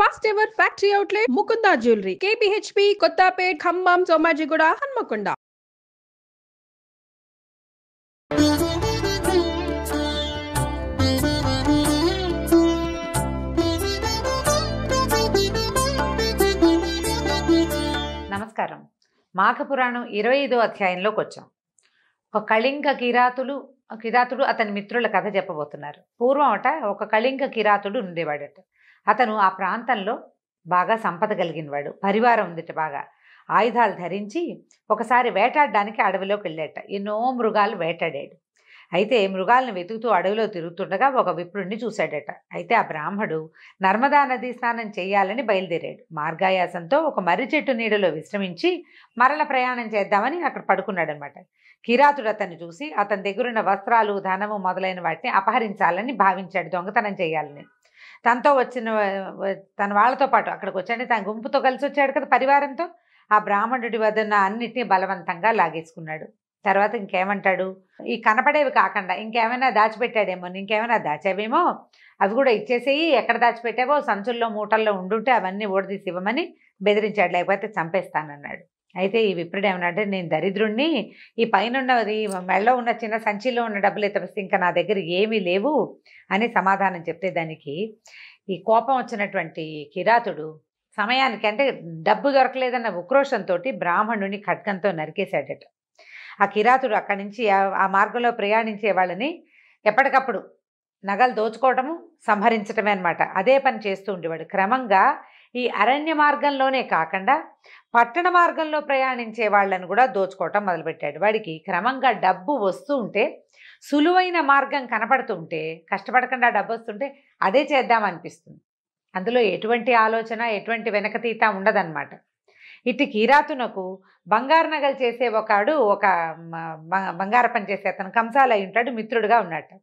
First ever factory outlet Mukunda jewellery KPHB Kothapet Khammam Somajiguda Hanamkonda. నమస్కారం. మాఘపురాణం 25వ అధ్యాయంలోకి వచ్చాం. ఒక కళింగ కిరాతుడు అతని మిత్రుల కథ చెప్పబోతున్నారు. పూర్వం ఒక కళింగ కిరాతుడు ఉండేవాడట. అతను ఆ ప్రాంతంలో బాగా సంపద కలిగినవాడు, పరివారం ఉందిట బాగా. ఆయుధాలు ధరించి ఒకసారి వేటాడడానికి అడవిలోకి వెళ్ళాట. ఎన్నో మృగాలు వేటాడాడు. అయితే మృగాలను వెతుకుతూ అడవిలో తిరుగుతుండగా ఒక విప్రుణ్ణి చూశాడట. అయితే ఆ బ్రాహ్మడు నర్మదా నదీ స్నానం చేయాలని బయలుదేరాడు. మార్గాయాసంతో ఒక మర్రి చెట్టు నీడలో విశ్రమించి మరల ప్రయాణం చేద్దామని అక్కడ పడుకున్నాడనమాట. కిరాతుడు అతన్ని చూసి అతని దగ్గరున్న వస్త్రాలు, ధనము మొదలైన వాటిని అపహరించాలని భావించాడు, దొంగతనం చేయాలని. తనతో వచ్చిన తన వాళ్ళతో పాటు అక్కడికి వచ్చాడు, తన గుంపుతో కలిసి వచ్చాడు కదా పరివారంతో. ఆ బ్రాహ్మణుడి వద్ద అన్నిటినీ బలవంతంగా లాగేసుకున్నాడు. తర్వాత ఇంకేమంటాడు, ఈ కనపడేవి కాకుండా ఇంకేమైనా దాచిపెట్టాడేమో, ఇంకేమైనా దాచావేమో అవి కూడా ఇచ్చేసేయి, ఎక్కడ దాచిపెట్టావో సంచుల్లో మూటల్లో ఉండుంటే అవన్నీ ఓడదీసి ఇవ్వమని బెదిరించాడు, లేకపోతే చంపేస్తానన్నాడు. అయితే ఈ విప్రుడు ఏమన్నాడంటే, నేను దరిద్రుణ్ణి, ఈ పైనున్నది మెళ్ళలో ఉన్న చిన్న సంచిలో ఉన్న డబ్బులు తప్పిస్తే ఇంకా నా దగ్గర ఏమీ లేవు అని సమాధానం చెప్తే దానికి ఈ కోపం వచ్చినటువంటి కిరాతుడు సమయానికి, అంటే డబ్బు దొరకలేదన్న ఉక్రోషంతో బ్రాహ్మణుని ఖడ్గంతో నరికేశాడట. ఆ కిరాతుడు అక్కడి నుంచి ఆ మార్గంలో ప్రయాణించే వాళ్ళని ఎప్పటికప్పుడు నగలు దోచుకోవటము, సంహరించటమే అనమాట. అదే పని చేస్తూ ఉండేవాడు. క్రమంగా ఈ అరణ్య మార్గంలోనే కాకుండా పట్టణ మార్గంలో ప్రయాణించే వాళ్ళని కూడా దోచుకోవటం మొదలుపెట్టాడు. వాడికి క్రమంగా డబ్బు వస్తూ ఉంటే, సులువైన మార్గం కనపడుతూ ఉంటే, కష్టపడకుండా డబ్బు వస్తుంటే అదే చేద్దామనిపిస్తుంది. అందులో ఎటువంటి ఆలోచన, ఎటువంటి వెనకతీత ఉండదన్నమాట. ఇటు కిరాతునకు బంగారు నగలు చేసే ఒక బంగార పని చేసే అతను కంసాలు అయి ఉంటాడు, మిత్రుడుగా ఉన్నట్టు.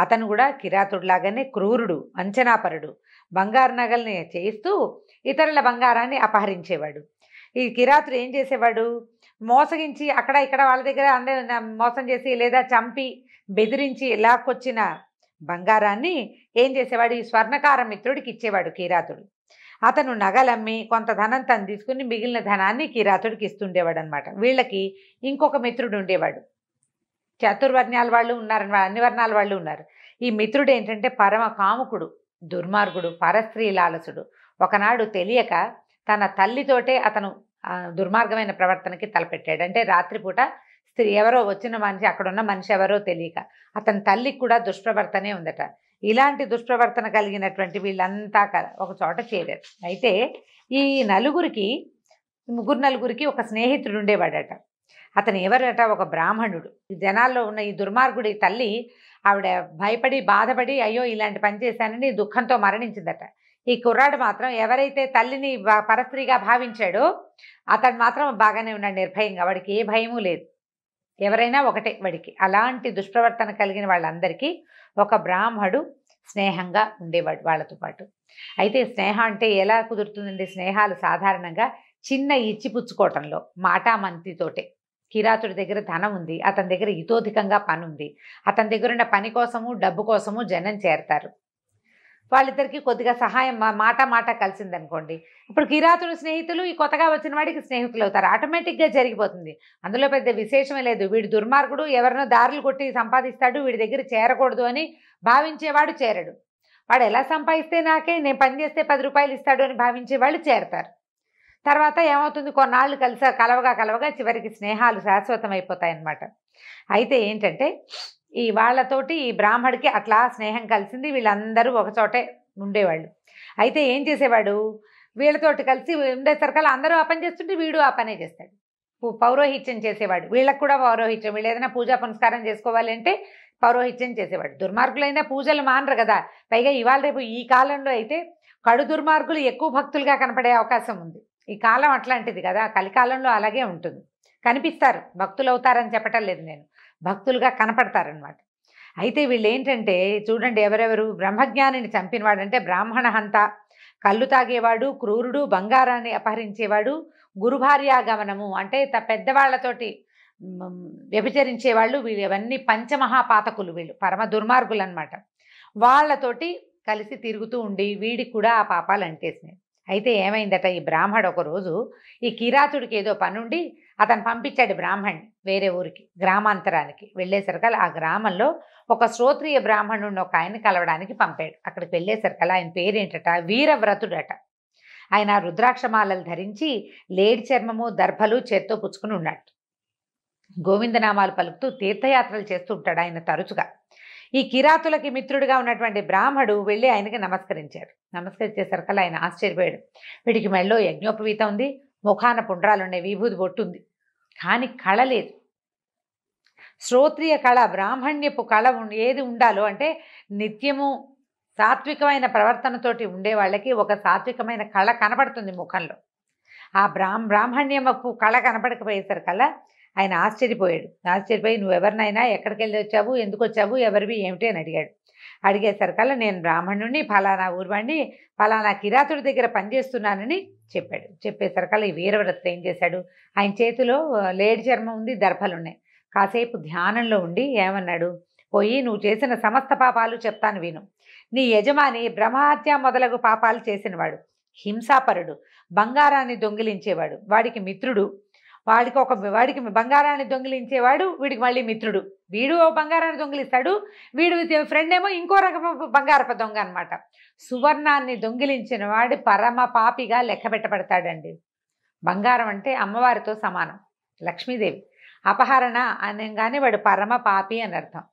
అతను కూడా కిరాతుడిలాగానే క్రూరుడు, అంచనాపరుడు. బంగారు నగల్ని చేయిస్తూ ఇతరుల బంగారాన్ని అపహరించేవాడు. ఈ కిరాతుడు ఏం చేసేవాడు, మోసగించి అక్కడ ఇక్కడ వాళ్ళ దగ్గర అందరూ మోసం చేసి లేదా చంపి బెదిరించి లాక్కొచ్చిన బంగారాన్ని ఏం చేసేవాడు, ఈ స్వర్ణకార మిత్రుడికి ఇచ్చేవాడు కిరాతుడు. అతను నగలమ్మి కొంత ధనం తను తీసుకుని మిగిలిన ధనాన్ని కిరాతుడికి ఇస్తుండేవాడు అనమాట. వీళ్ళకి ఇంకొక మిత్రుడు ఉండేవాడు. చతుర్వర్ణాల వాళ్ళు ఉన్నారు, అన్ని వర్ణాల వాళ్ళు ఉన్నారు. ఈ మిత్రుడు ఏంటంటే పరమ కాముకుడు, దుర్మార్గుడు, పరస్త్రీ లాలసుడు. ఒకనాడు తెలియక తన తల్లితోటే అతను దుర్మార్గమైన ప్రవర్తనకి తలపెట్టాడు. అంటే రాత్రిపూట స్త్రీ ఎవరో వచ్చిన మనిషి, అక్కడున్న మనిషి ఎవరో తెలియక అతని తల్లికి కూడా దుష్ప్రవర్తనే ఉందట. ఇలాంటి దుష్ప్రవర్తన కలిగినటువంటి వీళ్ళంతా ఒక చోట చేరారు. అయితే ఈ ముగ్గురు నలుగురికి ఒక స్నేహితుడు ఉండేవాడట. అతను ఎవరట, ఒక బ్రాహ్మణుడు. జనాల్లో ఉన్న ఈ దుర్మార్గుడి తల్లి, ఆవిడ భయపడి బాధపడి అయ్యో ఇలాంటి పని చేశానని దుఃఖంతో మరణించిందట. ఈ కుర్రాడు మాత్రం ఎవరైతే తల్లిని పరస్త్రీగా భావించాడో అతడు మాత్రం బాగానే ఉన్నాడు, నిర్భయంగా. వాడికి ఏ భయము లేదు, ఎవరైనా ఒకటే వాడికి. అలాంటి దుష్ప్రవర్తన కలిగిన వాళ్ళందరికీ ఒక బ్రాహ్మడు స్నేహంగా ఉండేవాడు వాళ్ళతో పాటు. అయితే స్నేహం అంటే ఎలా కుదురుతుందండి? స్నేహాలు సాధారణంగా చిన్న ఇచ్చిపుచ్చుకోవటంలో, మాటామంతితోటే. కిరాతుడి దగ్గర ధనం ఉంది, అతని దగ్గర ఇతోధికంగా పని ఉంది, అతని దగ్గర ఉన్న పని కోసము డబ్బు కోసము జనం చేరతారు. వాళ్ళిద్దరికీ కొద్దిగా సహాయం మాట కలిసిందనుకోండి, ఇప్పుడు కిరాతుడు స్నేహితులు ఈ కొత్తగా వచ్చిన వాడికి స్నేహితులు అవుతారు, ఆటోమేటిక్గా జరిగిపోతుంది. అందులో పెద్ద విశేషమే లేదు. వీడు దుర్మార్గుడు, ఎవరినో దారులు కొట్టి సంపాదిస్తాడు, వీడి దగ్గర చేరకూడదు అని భావించేవాడు చేరడు. వాడు ఎలా సంపాదిస్తే నాకే, నేను పని చేస్తే 10 రూపాయలు ఇస్తాడు అని భావించేవాళ్ళు చేరతారు. తర్వాత ఏమవుతుంది, కొన్నాళ్ళు కలవగా చివరికి స్నేహాలు శాశ్వతం అయిపోతాయన్నమాట. అయితే ఏంటంటే ఈ వాళ్ళతోటి ఈ బ్రాహ్మడికి అట్లా స్నేహం కలిసింది. వీళ్ళందరూ ఒకచోటే ఉండేవాళ్ళు. అయితే ఏం చేసేవాడు, వీళ్ళతోటి కలిసి ఉండేసరికల్లా అందరూ ఆ పని చేస్తుంటే వీడు ఆ పనే చేస్తాడు. పౌరోహిత్యం చేసేవాడు. వీళ్ళకు కూడా పౌరోహిత్యం, వీళ్ళు ఏదైనా పూజా పునస్కారం చేసుకోవాలి అంటే పౌరోహిత్యం చేసేవాడు. దుర్మార్గులైనా పూజలు మానరు కదా. పైగా ఇవాళ రేపు ఈ కాలంలో అయితే కడు దుర్మార్గులు ఎక్కువ భక్తులుగా కనపడే అవకాశం ఉంది. ఈ కాలం అట్లాంటిది కదా, కలికాలంలో అలాగే ఉంటుంది. కనిపిస్తారు, భక్తులు అవుతారని చెప్పటం లేదు నేను, భక్తులుగా కనపడతారనమాట. అయితే వీళ్ళు ఏంటంటే చూడండి, ఎవరెవరు, బ్రహ్మజ్ఞానిని చంపినవాడు అంటే బ్రాహ్మణ హంత, కళ్ళు తాగేవాడు, క్రూరుడు, బంగారాన్ని అపహరించేవాడు, గురుభార్యాగమనము అంటే పెద్దవాళ్లతోటి వ్యభిచరించేవాళ్ళు, వీళ్ళు ఇవన్నీ పంచమహాపాతకులు, వీళ్ళు పరమ దుర్మార్గులు అనమాట. వాళ్ళతోటి కలిసి తిరుగుతూ ఉండి వీడికి కూడా ఆ పాపాలు అంటేసినాయి. అయితే ఏమైందట, ఈ బ్రాహ్మడు ఒకరోజు ఈ కిరాతుడికి ఏదో పనుండి అతను పంపించాడు బ్రాహ్మణ్ణి వేరే ఊరికి, గ్రామాంతరానికి. వెళ్ళేసరికల్లా ఆ గ్రామంలో ఒక శ్రోత్రియ బ్రాహ్మణుడిని ఒక ఆయన్ని కలవడానికి పంపాడు. అక్కడికి వెళ్ళేసరికల్లా ఆయన పేరేంటట, వీరవ్రతుడట. ఆయన రుద్రాక్షమాలలు ధరించి లేడి చర్మము దర్భలు చేత్తో పుచ్చుకుని ఉన్నాడు. గోవిందనామాలు పలుకుతూ తీర్థయాత్రలు చేస్తూ ఉంటాడు ఆయన తరచుగా. ఈ కిరాతులకి మిత్రుడిగా ఉన్నటువంటి బ్రాహ్మడు వెళ్ళి ఆయనకి నమస్కరించాడు. నమస్కరించేసరికల్లా ఆయన ఆశ్చర్యపోయాడు. వీడికి మెళ్ళో యజ్ఞోపవీతం ఉంది, ముఖాన పుండ్రాలున్నాయి, విభూది బొట్టుంది, కానీ కళ లేదు. శ్రోత్రియ కళ, బ్రాహ్మణ్యపు కళ ఏది ఉండాలో అంటే నిత్యము సాత్వికమైన ప్రవర్తనతోటి ఉండే వాళ్ళకి ఒక సాత్వికమైన కళ కనపడుతుంది ముఖంలో. ఆ బ్రాహ్మణ్యపు కళ కనపడకపోయేసరికల్లా ఆయన ఆశ్చర్యపోయాడు. ఆశ్చర్యపోయి, నువ్వెవరినైనా, ఎక్కడికి వెళ్ళి వచ్చావు, ఎందుకు వచ్చావు, ఎవరివి ఏమిటి అని అడిగాడు. అడిగేసరికల్లా నేను బ్రాహ్మణుడిని, ఫలానా ఊరివాడిని, ఫలానా కిరాతుడి దగ్గర పనిచేస్తున్నానని చెప్పాడు. చెప్పేసరికల్లా ఈ వీరవ్రతుడు ఏం చేశాడు, ఆయన చేతిలో లేడి చర్మం ఉంది, దర్భలున్నాయి. కాసేపు ధ్యానంలో ఉండి ఏమన్నాడు, పోయి నువ్వు చేసిన సమస్త పాపాలు చెప్తాను విను. నీ యజమాని బ్రహ్మహత్య మొదలగు పాపాలు చేసినవాడు, హింసాపరుడు, బంగారాన్ని దొంగిలించేవాడు, వాడికి మిత్రుడు. వాడికి బంగారాన్ని దొంగిలించేవాడు వీడికి మళ్ళీ మిత్రుడు. వీడు బంగారాన్ని దొంగిలిస్తాడు, వీడు ఫ్రెండ్ ఏమో ఇంకో రకపు బంగారపు దొంగ అనమాట. సువర్ణాన్ని దొంగిలించిన వాడు పరమ పాపిగా లెక్క పెట్టబడతాడండి. బంగారం అంటే అమ్మవారితో సమానం, లక్ష్మీదేవి. అపహరణ అనగానే వాడు పరమ పాపి అని అర్థం.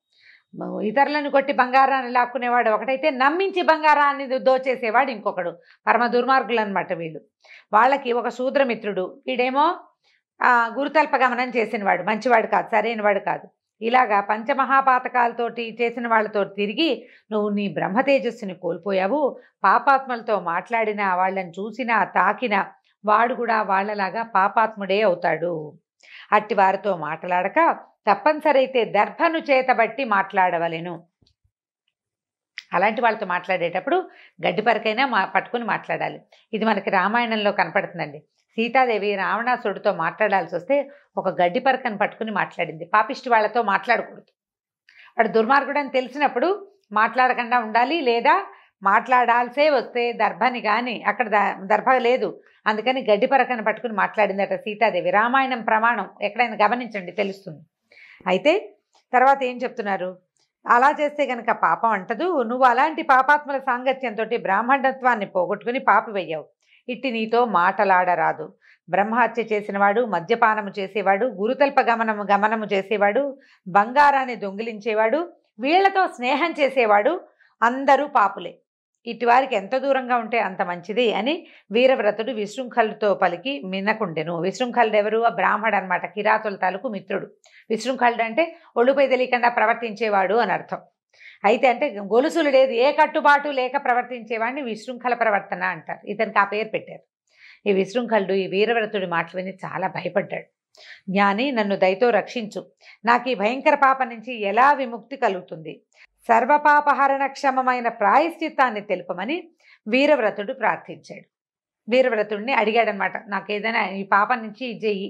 ఇతరులను కొట్టి బంగారాన్ని లాక్కునేవాడు ఒకటైతే, నమ్మించి బంగారాన్ని దోచేసేవాడు ఇంకొకడు. పరమ దుర్మార్గులు అనమాట వీళ్ళు. వాళ్ళకి ఒక శూద్రమిత్రుడు, వీడేమో గురుతల్ప గమనం చేసినవాడు, మంచివాడు కాదు, సరైనవాడు కాదు. ఇలాగా పంచమహాపాతకాలతోటి చేసిన వాళ్ళతో తిరిగి నువ్వు నీ బ్రహ్మ తేజస్సుని కోల్పోయావు. పాపాత్మలతో మాట్లాడినా, వాళ్ళని చూసినా, తాకినా వాడు కూడా వాళ్ళలాగా పాపాత్ముడే అవుతాడు. అట్టి వారితో మాట్లాడక తప్పనిసరి అయితే దర్భను చేతబట్టి మాట్లాడవలెను. అలాంటి వాళ్ళతో మాట్లాడేటప్పుడు గడ్డిపరకైనా పట్టుకుని మాట్లాడాలి. ఇది మనకి రామాయణంలో కనపడుతుందండి. సీతాదేవి రావణాసుడితో మాట్లాడాల్సి వస్తే ఒక గడ్డిపరకను పట్టుకుని మాట్లాడింది. పాపిష్టి వాళ్ళతో మాట్లాడకూడదు. వాడు దుర్మార్గుడు అని తెలిసినప్పుడు మాట్లాడకుండా ఉండాలి. లేదా మాట్లాడాల్సే వస్తే దర్భని కానీ, అక్కడ దర్భ లేదు, అందుకని గడ్డిపరకను పట్టుకుని మాట్లాడిందట సీతాదేవి. రామాయణం ప్రమాణం, ఎక్కడైనా గమనించండి, తెలుస్తుంది. అయితే తర్వాత ఏం చెప్తున్నారు, అలా చేస్తే గనక పాపం అంటదు. నువ్వు అలాంటి పాపాత్మల సాంగత్యంతో బ్రాహ్మణత్వాన్ని పోగొట్టుకుని పాపివయ్యావు. ఇట్టి నీతో మాటలాడరాదు. బ్రహ్మహత్య చేసినవాడు, మద్యపానము చేసేవాడు, గురుతల్ప గమనము చేసేవాడు, బంగారాన్ని దొంగిలించేవాడు, వీళ్లతో స్నేహం చేసేవాడు అందరూ పాపులే. ఇటువారికి ఎంత దూరంగా ఉంటే అంత మంచిది అని వీరవ్రతుడు విశృంఖలుతో పలికి మినకుండెను. విశృంఖలుడు ఎవరు? బ్రాహ్మడు అనమాట, కిరాతుల తాలూకు మిత్రుడు. విశృంఖలుడు అంటే ఒళ్ళుపై తెలియకుండా ప్రవర్తించేవాడు అని అర్థం. అయితే అంటే గొలుసులు లేదు, ఏ కట్టుబాటు లేక ప్రవర్తించేవాడిని విశృంఖల ప్రవర్తన అంటారు. ఇతనికి ఆ పేరు పెట్టారు. ఈ విశృంఖలుడు ఈ వీరవ్రతుడి మాటలు విని చాలా భయపడ్డాడు. జ్ఞాని, నన్ను దయతో రక్షించు, నాకు ఈ భయంకర పాపం నుంచి ఎలా విముక్తి కలుగుతుంది? సర్వపాపహరణ క్షమమైన ప్రాయశ్చిత్తాన్ని తెలుపమని వీరవ్రతుడు ప్రార్థించాడు. వీరవ్రతుడిని అడిగాడనమాట, నాకు ఏదైనా ఈ పాపం నుంచి ఇచ్చేయి,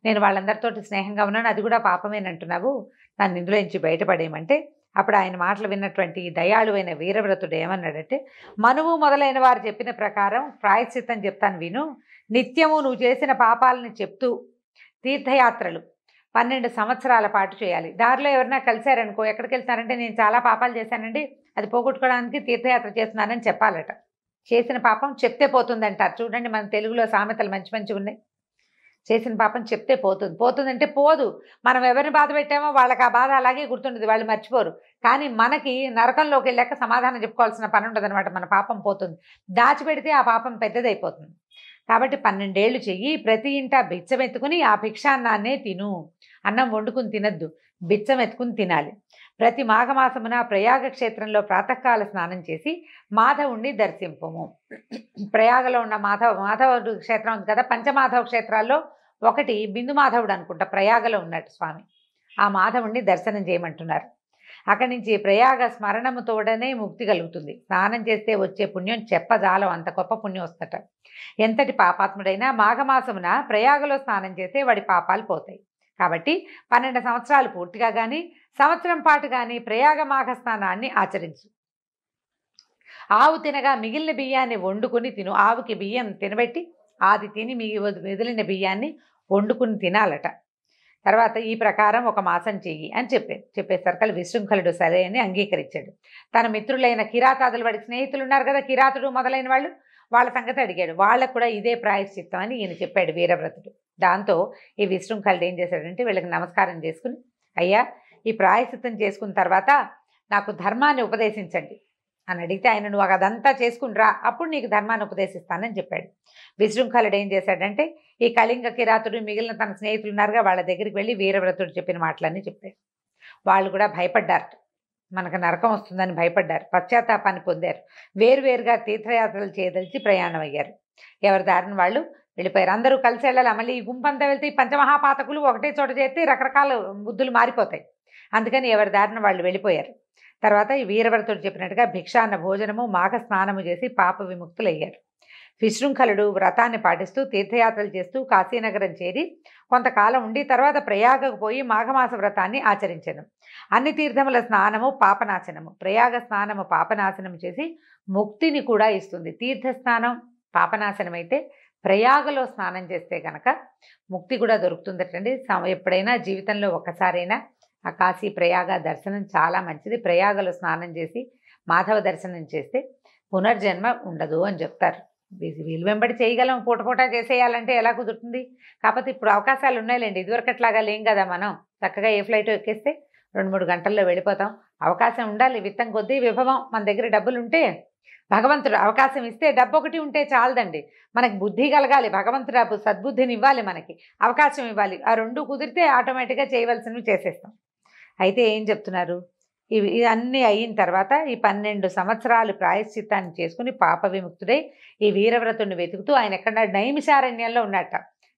నేను వాళ్ళందరితోటి స్నేహంగా ఉన్నాను, అది కూడా పాపమేనంటున్నావు, నన్ను ఇందులో నుంచి బయటపడేయమంటే అప్పుడు ఆయన మాటలు విన్నటువంటి దయాళువైన వీరవ్రతుడు ఏమన్నాడంటే, మనువు మొదలైన వారు చెప్పిన ప్రకారం ప్రాయశ్చిత్తం చెప్తాను విను. నిత్యము నువ్వు చేసిన పాపాలను చెప్తూ తీర్థయాత్రలు 12 సంవత్సరాల పాటు చేయాలి. దారిలో ఎవరైనా కలిశారనుకో, ఎక్కడికి వెళ్తారంటే నేను చాలా పాపాలు చేశానండి, అది పోగొట్టుకోవడానికి తీర్థయాత్ర చేస్తున్నానని చెప్పాలట. చేసిన పాపం చెప్తే పోతుందంటారు. చూడండి, మన తెలుగులో సామెతలు మంచి మంచిగా ఉన్నాయి. చేసిన పాపం చెప్తే పోతుంది. పోతుందంటే పోదు. మనం ఎవరిని బాధ పెట్టామో వాళ్ళకి ఆ బాధ అలాగే గుర్తుంటుంది, వాళ్ళు మర్చిపోరు. కానీ మనకి నరకంలోకి వెళ్ళాక సమాధానం చెప్పుకోవాల్సిన పని ఉండదు అనమాట. మన పాపం పోతుంది. దాచిపెడితే ఆ పాపం పెద్దదైపోతుంది. కాబట్టి 12 ఏళ్ళు చెయ్యి. ప్రతి ఇంట బిచ్చం ఎత్తుకుని ఆ భిక్షాన్నాన్నే తిను. అన్నం వండుకుని తినద్దు, బిచ్చం ఎత్తుకుని తినాలి. ప్రతి మాఘమాసమున ప్రయాగ క్షేత్రంలో ప్రాతకాల స్నానం చేసి మాధవుణ్ణి దర్శింపము. ప్రయాగలో ఉన్న మాధవుడు క్షేత్రం ఉంది కదా, పంచమాధవ క్షేత్రాల్లో ఒకటి బిందు మాధవుడు అనుకుంటా, ప్రయాగలో ఉన్నట్టు స్వామి. ఆ మాధవుణ్ణి దర్శనం చేయమంటున్నారు. అక్కడి నుంచి ప్రయాగ స్మరణముతోడనే ముక్తి కలుగుతుంది. స్నానం చేస్తే వచ్చే పుణ్యం చెప్పజాలం, అంత గొప్ప పుణ్యం వస్తట. ఎంతటి పాపాత్ముడైనా మాఘమాసమున ప్రయాగలో స్నానం చేస్తే వాడి పాపాలు పోతాయి. కాబట్టి 12 సంవత్సరాలు పూర్తిగా కానీ సంవత్సరం పాటు కానీ ప్రయాగ మాఘ స్నానాన్ని ఆచరించు. ఆవు తినగా మిగిలిన బియ్యాన్ని వండుకుని తిను. ఆవుకి బియ్యం తినబెట్టి అది తిని మిగిలిన బియ్యాన్ని వండుకుని తినాలట. తర్వాత ఈ ప్రకారం 1 మాసం చెయ్యి అని చెప్పేసరికి విశృంఖలుడు సరే అని అంగీకరించాడు. తన మిత్రులైన కిరాతాదులు, వాడి స్నేహితులు ఉన్నారు కదా, కిరాతుడు మొదలైన వాళ్ళు, వాళ్ళ సంగతి అడిగాడు. వాళ్ళకు కూడా ఇదే ప్రాయశ్చిత్తం అని ఈయన చెప్పాడు వీరవ్రతుడు. దాంతో ఈ విశృంఖలుడు ఏం చేశాడంటే వీళ్ళకి నమస్కారం చేసుకుని, అయ్యా ఈ ప్రాయశ్చిత్తం చేసుకున్న తర్వాత నాకు ధర్మాన్ని ఉపదేశించండి అని అడిగితే ఆయన, నువ్వు అదంతా చేసుకుని రా, అప్పుడు నీకు ధర్మాన్ని ఉపదేశిస్తానని చెప్పాడు. విశృంఖలుడు ఏం చేశాడంటే ఈ కళింగ కిరాతుడు మిగిలిన తన స్నేహితులు ఉన్నారుగా, వాళ్ళ దగ్గరికి వెళ్ళి వీరవ్రతుడు చెప్పిన మాటలన్నీ చెప్పాడు. వాళ్ళు కూడా భయపడ్డారు, మనకు నరకం వస్తుందని భయపడ్డారు, పశ్చాత్తాపాన్ని పొందారు. వేరువేరుగా తీర్థయాత్రలు చేయదలిచి ప్రయాణం అయ్యారు. ఎవరి దారిని వాళ్ళు వెళ్ళిపోయారు. అందరూ కలిసి వెళ్ళాలి. మళ్ళీ ఈ గుంపంతా వెళ్తే ఈ పంచమహాపాతకులు ఒకటే చోట చేస్తే రకరకాల బుద్ధులు మారిపోతాయి. అందుకని ఎవరి దారిన వాళ్ళు వెళ్ళిపోయారు. తర్వాత ఈ వీరవ్రతుడు చెప్పినట్టుగా భిక్షాన్న భోజనము, మాఘ స్నానము చేసి పాప విముక్తులయ్యారు. విశృంఖలుడు వ్రతాన్ని పాటిస్తూ తీర్థయాత్రలు చేస్తూ కాశీనగరం చేరి కొంతకాలం ఉండి తర్వాత ప్రయాగకు పోయి మాఘమాస వ్రతాన్ని ఆచరించను. అన్ని తీర్థముల స్నానము పాపనాశనము. ప్రయాగ స్నానము పాపనాశనము చేసి ముక్తిని కూడా ఇస్తుంది. తీర్థస్నానం పాపనాశనం అయితే ప్రయాగలో స్నానం చేస్తే కనుక ముక్తి కూడా దొరుకుతుందటండి. ఎప్పుడైనా జీవితంలో ఒక్కసారైనా ఆ కాశీ ప్రయాగ దర్శనం చాలా మంచిది. ప్రయాగలో స్నానం చేసి మాధవ దర్శనం చేస్తే పునర్జన్మ ఉండదు అని చెప్తారు. వీలు వెంబడి చేయగలం, పూట చేసేయాలంటే ఎలా కుదురుతుంది? కాకపోతే ఇప్పుడు అవకాశాలు ఉన్నాయిలేండి, ఇదివరకట్లాగా లేం కదా. మనం చక్కగా ఏ ఫ్లైట్ ఎక్కేస్తే 2-3 గంటల్లో వెళ్ళిపోతాం. అవకాశం ఉండాలి, విత్తం కొద్దీ విభవం. మన దగ్గర డబ్బులు ఉంటే, భగవంతుడు అవకాశం ఇస్తే, డబ్బు ఒకటి ఉంటే చాలదండి, మనకి బుద్ధి కలగాలి. భగవంతుడు సద్బుద్ధిని ఇవ్వాలి, మనకి అవకాశం ఇవ్వాలి. ఆ 2 కుదిరితే ఆటోమేటిక్గా చేయవలసినవి చేసేస్తాం. అయితే ఏం చెప్తున్నారు, ఇవి అన్నీ అయిన తర్వాత ఈ 12 సంవత్సరాలు ప్రాయశ్చిత్తాన్ని చేసుకుని పాప విముక్తుడై ఈ వీరవ్రతుడిని వెతుకుతూ ఆయన ఎక్కడ నైమిషారణ్యంలో ఉన్నట్ట.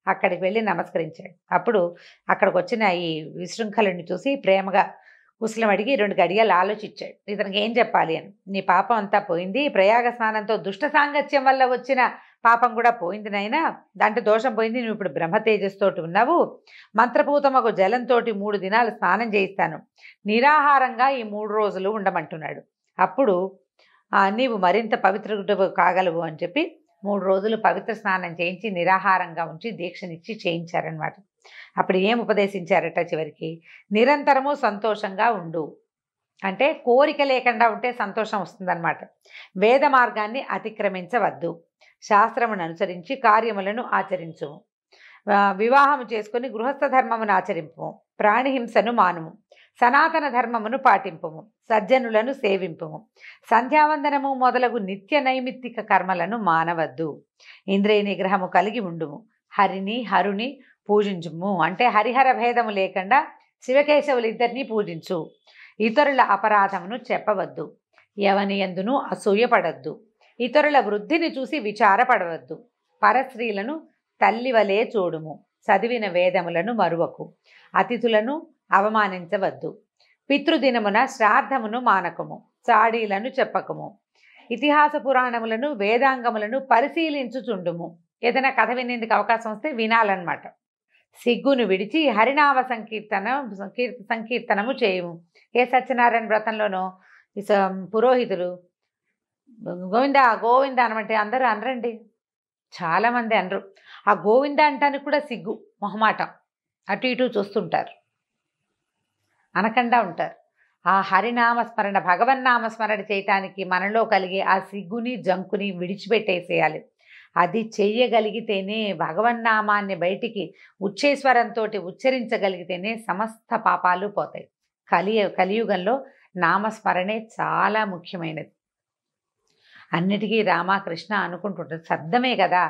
అక్కడికి వెళ్ళి నమస్కరించాడు. అప్పుడు అక్కడికి వచ్చిన ఈ విశృంఖలుడిని చూసి ప్రేమగా కుశలం అడిగి 2 గడియలు ఆలోచించాడు. ఇతనికి ఏం చెప్పాలి అని. నీ పాపం అంతా పోయింది, ప్రయాగ స్నానంతో దుష్ట సాంగత్యం వల్ల వచ్చిన పాపం కూడా పోయింది నాయనా, దాంట్లో దోషం పోయింది. నువ్వు ఇప్పుడు బ్రహ్మ తేజస్సుతోటి ఉన్నావు. మంత్రపూతమకు జలంతో 3 దినాలు స్నానం చేయిస్తాను, నిరాహారంగా ఈ 3 రోజులు ఉండమంటున్నాడు. అప్పుడు నీవు మరింత పవిత్రుడు కాగలవు అని చెప్పి 3 రోజులు పవిత్ర స్నానం చేయించి నిరాహారంగా ఉంచి దీక్షనిచ్చి చేయించారనమాట. అప్పుడు ఏం ఉపదేశించారట చివరికి, నిరంతరము సంతోషంగా ఉండు, అంటే కోరిక లేకుండా ఉంటే సంతోషం వస్తుందన్నమాట. వేద మార్గాన్ని అతిక్రమించవద్దు, శాస్త్రమును అనుసరించి కార్యములను ఆచరించు, వివాహము చేసుకుని గృహస్థ ధర్మమును ఆచరింపు, ప్రాణిహింసను మానుము, సనాతన ధర్మమును పాటింపుము, సజ్జనులను సేవింపుము, సంధ్యావందనము మొదలగు నిత్య నైమిత్తిక కర్మలను మానవద్దు, ఇంద్రియ నిగ్రహము కలిగి ఉండుము, హరుని పూజించుము, అంటే హరిహర భేదము లేకుండా శివకేశవులు ఇద్దరినీ పూజించు, ఇతరుల అపరాధమును చెప్పవద్దు, ఎవని యందును అసూయపడద్దు, ఇతరుల వృద్ధిని చూసి విచారపడవద్దు, పరస్త్రీలను తల్లివలే చూడుము, చదివిన వేదములను మరువకు, అతిథులను అవమానించవద్దు, పితృదినమున శ్రాద్ధమును మానకము, చాడీలను చెప్పకము, ఇతిహాస పురాణములను వేదాంగములను పరిశీలించుచుండుము. ఏదైనా కథ వినేందుకు అవకాశం వస్తే వినాలన్నమాట. సిగ్గును విడిచి హరినామ సంకీర్తనము చేయము. ఏ సత్యనారాయణ వ్రతంలోనో పురోహితులు గోవింద గోవింద అనమంటే అందరూ అనరండి, చాలామంది అనరు. ఆ గోవింద అంటానికి కూడా సిగ్గు, మొహమాటం, అటు ఇటు చూస్తుంటారు, అనకుండా ఉంటారు. ఆ హరినామస్మరణ, భగవన్నామస్మరణ చేయటానికి మనలో కలిగే ఆ సిగ్గుని జంకుని విడిచిపెట్టేసేయాలి. అది చెయ్యగలిగితేనే, భగవన్నామాన్ని బయటికి ఉచ్చేశ్వరంతో ఉచ్చరించగలిగితేనే సమస్త పాపాలు పోతాయి. కలియుగంలో నామస్మరణే చాలా ముఖ్యమైనది. అన్నిటికీ రామకృష్ణ అనుకుంటుంటారు, శబ్దమే కదా,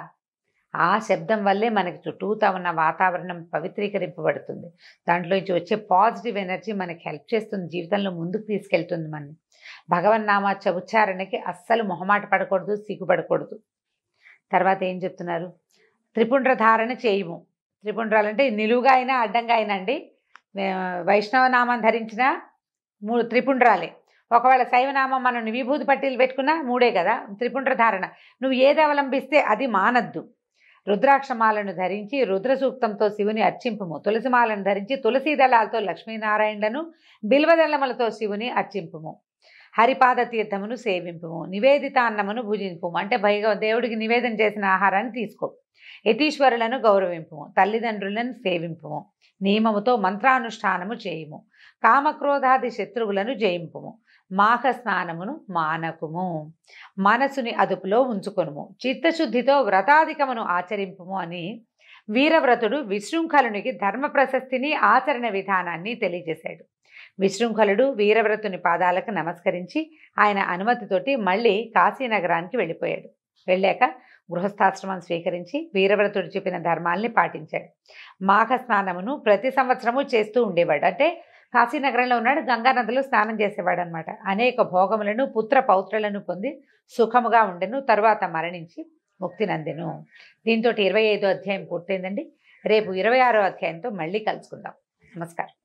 ఆ శబ్దం వల్లే మనకి చుట్టూతా ఉన్న వాతావరణం పవిత్రీకరింపబడుతుంది. దాంట్లోంచి వచ్చే పాజిటివ్ ఎనర్జీ మనకి హెల్ప్ చేస్తుంది, జీవితంలో ముందుకు తీసుకెళ్తుంది మనని. భగవన్నామ ఉచ్చారణకి అస్సలు మొహమాట పడకూడదు, సిగ్గుపడకూడదు. తర్వాత ఏం చెప్తున్నారు, త్రిపుండ్ర ధారణ చేయము. త్రిపుండ్రాలంటే నిలువుగా అయినా అడ్డంగా అయినా అండి, వైష్ణవనామం ధరించిన 3 త్రిపుండ్రాలే. ఒకవేళ శైవనామం మనం విభూతి పట్టీలు పెట్టుకున్నా 3 కదా. త్రిపుండ్ర ధారణ నువ్వు ఏది అవలంబిస్తే అది మానద్దు. రుద్రాక్షమాలను ధరించి రుద్ర సూక్తంతో శివుని అర్చింపుము, తులసిమాలను ధరించి తులసీ దళాలతో లక్ష్మీనారాయణలను, బిల్వదళములతో శివుని అర్చింపుము. హరిపాద తీర్థమును సేవింపుము, నివేదిత అన్నమును భుజింపుము, అంటే దేవుడికి నివేదన చేసిన ఆహారాన్ని తీసుకో. యతీశ్వరులను గౌరవింపుము, తల్లిదండ్రులను సేవింపుము, నియమముతో మంత్రానుష్ఠానము చేయుము, కామక్రోధాది శత్రువులను జయింపుము, మాఘ స్నానమును మానకుము, మనసుని అదుపులో ఉంచుకొనుము, చిత్తశుద్ధితో వ్రతాధికమును ఆచరింపుము అని వీరవ్రతుడు విశృంఖలునికి ధర్మ ప్రశస్తిని ఆచరణ విధానాన్ని తెలియజేశాడు. విశృంఖలుడు వీరవ్రతుని పాదాలకు నమస్కరించి ఆయన అనుమతితోటి మళ్ళీ కాశీనగరానికి వెళ్ళిపోయాడు. వెళ్ళాక గృహస్థాశ్రమం స్వీకరించి వీరవ్రతుడు చెప్పిన ధర్మాల్ని పాటించాడు. మాఘ స్నానమును ప్రతి సంవత్సరము చేస్తూ ఉండేవాడు. అంటే కాశీనగరంలో ఉన్నాడు, గంగానదిలో స్నానం చేసేవాడు అనమాట. అనేక భోగములను పుత్ర పౌత్రులను పొంది సుఖముగా ఉండెను. తరువాత మరణించి ముక్తి నందెను. దీంతో 25వ అధ్యాయం పూర్తయిందండి. రేపు 26వ అధ్యాయంతో మళ్ళీ కలుసుకుందాం. నమస్కారం.